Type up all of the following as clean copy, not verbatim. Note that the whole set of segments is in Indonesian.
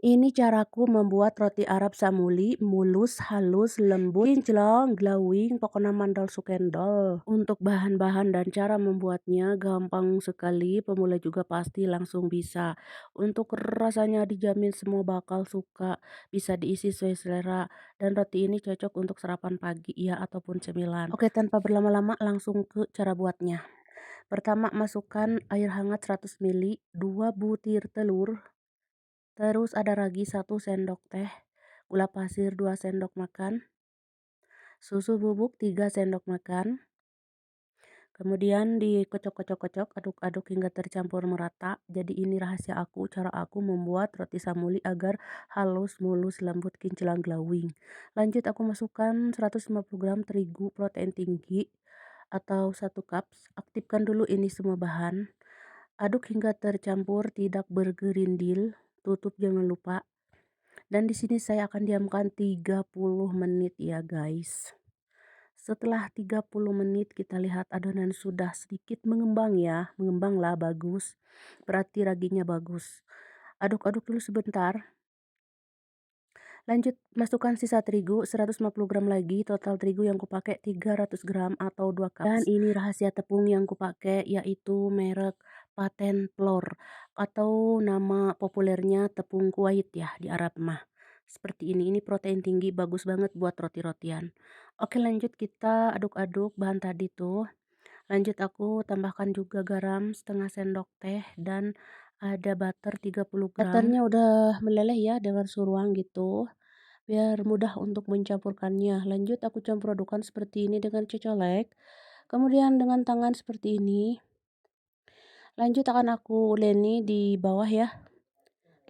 Ini caraku membuat roti Arab samuli, mulus, halus, lembut, kinclong, glowing, pokoknya mandal sukendol. Untuk bahan-bahan dan cara membuatnya gampang sekali, pemula juga pasti langsung bisa. Untuk rasanya dijamin semua bakal suka, bisa diisi sesuai selera. Dan roti ini cocok untuk sarapan pagi ya ataupun cemilan. Oke, tanpa berlama-lama langsung ke cara buatnya. Pertama, masukkan air hangat 100 ml, 2 butir telur, terus ada ragi 1 sendok teh, gula pasir 2 sendok makan, susu bubuk 3 sendok makan. Kemudian dikocok-kocok-kocok, aduk-aduk hingga tercampur merata. Jadi ini rahasia aku, cara aku membuat roti samuli agar halus, mulus, lembut, kinclang, glowing. Lanjut aku masukkan 150 gram terigu protein tinggi atau 1 cup. Aktifkan dulu ini semua bahan. Aduk hingga tercampur, tidak bergerindil. Tutup jangan lupa. Dan di sini saya akan diamkan 30 menit ya guys. Setelah 30 menit kita lihat adonan sudah sedikit mengembang ya, mengembanglah bagus. Berarti raginya bagus. Aduk-aduk dulu sebentar. Lanjut masukkan sisa terigu 150 gram lagi, total terigu yang kupakai 300 gram atau 2 cup. Dan ini rahasia tepung yang kupakai yaitu merek Paten Flour atau nama populernya tepung Kuwait ya di Arab mah. Seperti ini protein tinggi, bagus banget buat roti-rotian. Oke, lanjut kita aduk-aduk bahan tadi tuh. Lanjut aku tambahkan juga garam setengah sendok teh dan ada butter 30 gram. Butternya udah meleleh ya dengan suruang gitu biar mudah untuk mencampurkannya. Lanjut aku campur adukan seperti ini dengan cocolek. Kemudian dengan tangan seperti ini. Lanjut akan aku uleni di bawah ya.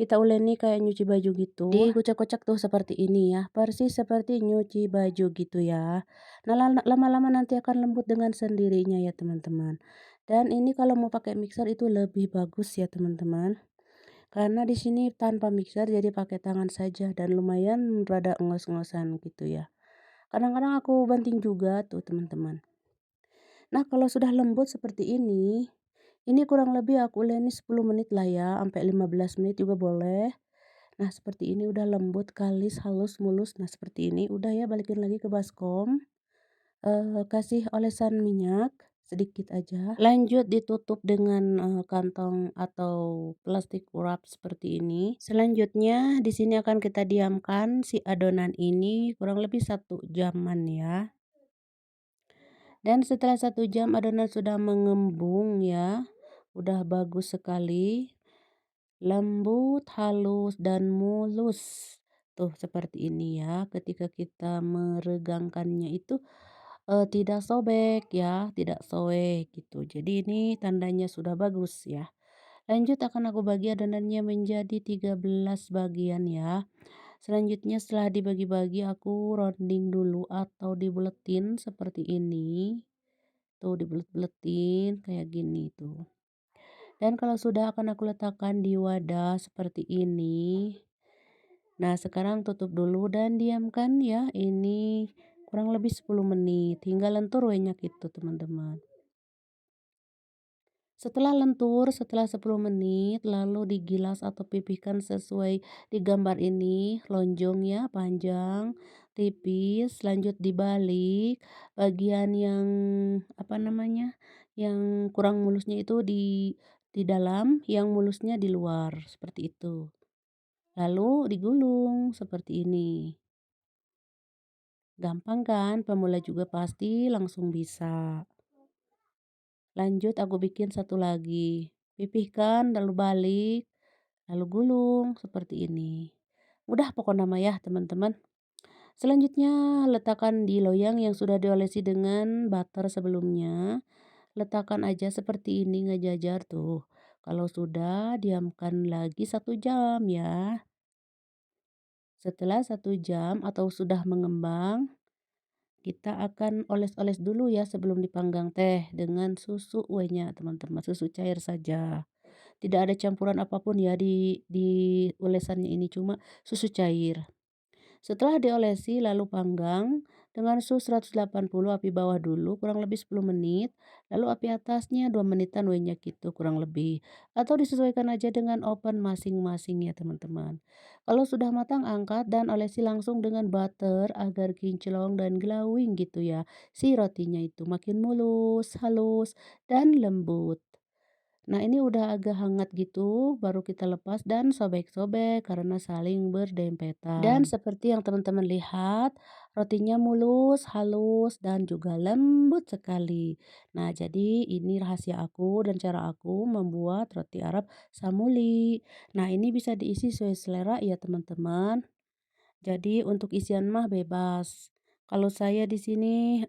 Kita uleni kayak nyuci baju gitu. Dikocok-kocok tuh seperti ini ya. Persis seperti nyuci baju gitu ya. Nah, lama-lama nanti akan lembut dengan sendirinya ya teman-teman. Dan ini kalau mau pakai mixer itu lebih bagus ya teman-teman. Karena di sini tanpa mixer jadi pakai tangan saja dan lumayan rada ngos-ngosan gitu ya. Kadang-kadang aku banting juga tuh teman-teman. Nah, kalau sudah lembut seperti ini kurang lebih aku uleni 10 menit lah ya, sampai 15 menit juga boleh. Nah, seperti ini udah lembut, kalis, halus, mulus. Nah, seperti ini udah ya, balikin lagi ke baskom. Kasih olesan minyak sedikit aja. Lanjut ditutup dengan kantong atau plastik wrap seperti ini. Selanjutnya di sini akan kita diamkan si adonan ini kurang lebih 1 jaman ya. Dan setelah 1 jam adonan sudah mengembung ya, udah bagus sekali, lembut, halus, dan mulus. Tuh seperti ini ya, ketika kita meregangkannya itu tidak sobek ya, tidak soek gitu. Jadi ini tandanya sudah bagus ya. Lanjut akan aku bagi adonannya menjadi 13 bagian ya. Selanjutnya setelah dibagi-bagi aku rounding dulu atau dibuletin seperti ini. Tuh dibulet-buletin kayak gini tuh. Dan kalau sudah akan aku letakkan di wadah seperti ini. Nah, sekarang tutup dulu dan diamkan ya. Ini kurang lebih 10 menit hingga lentur banyak itu, teman-teman. Setelah lentur, setelah 10 menit, lalu digilas atau pipihkan sesuai di gambar ini, lonjong ya, panjang, tipis, lanjut dibalik, bagian yang apa namanya, yang kurang mulusnya itu di dalam, yang mulusnya di luar, seperti itu. Lalu digulung seperti ini. Gampang kan? Pemula juga pasti langsung bisa. Lanjut aku bikin satu lagi. Pipihkan lalu balik, lalu gulung seperti ini. Mudah pokoknya mah ya teman-teman. Selanjutnya letakkan di loyang yang sudah diolesi dengan butter sebelumnya. Letakkan aja seperti ini ngejajar tuh. Kalau sudah diamkan lagi 1 jam ya. Setelah 1 jam atau sudah mengembang, kita akan oles-oles dulu ya sebelum dipanggang teh dengan susu wenya teman-teman, susu cair saja. Tidak ada campuran apapun ya di olesannya ini cuma susu cair. Setelah diolesi lalu panggang dengan suhu 180, api bawah dulu kurang lebih 10 menit, lalu api atasnya 2 menitan wenya gitu kurang lebih. Atau disesuaikan aja dengan oven masing-masing ya teman-teman. Kalau sudah matang angkat dan olesi langsung dengan butter agar kinclong dan glowing gitu ya. Si rotinya itu makin mulus, halus, dan lembut. Nah, ini udah agak hangat gitu, baru kita lepas dan sobek-sobek karena saling berdempetan. Dan seperti yang teman-teman lihat, rotinya mulus, halus, dan juga lembut sekali. Nah, jadi ini rahasia aku dan cara aku membuat roti Arab samuli. Nah, ini bisa diisi sesuai selera ya teman-teman. Jadi untuk isian mah bebas. Kalau saya di sini,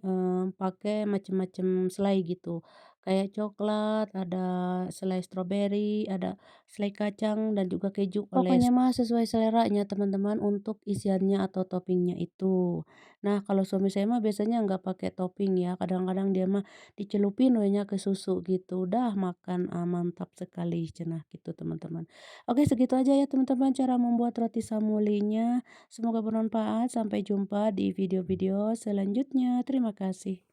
pakai macam-macam selai gitu, kayak coklat, ada selai stroberi, ada selai kacang, dan juga keju oles. Pokoknya mah sesuai seleranya teman-teman untuk isiannya atau toppingnya itu. Nah, kalau suami saya mah biasanya nggak pakai topping ya, kadang-kadang dia mah dicelupin we ke susu gitu, udah makan, mantap sekali cenah gitu teman-teman. Oke segitu aja ya teman-teman cara membuat roti samulinya. Semoga bermanfaat. Sampai jumpa di video-video selanjutnya. Terima kasih.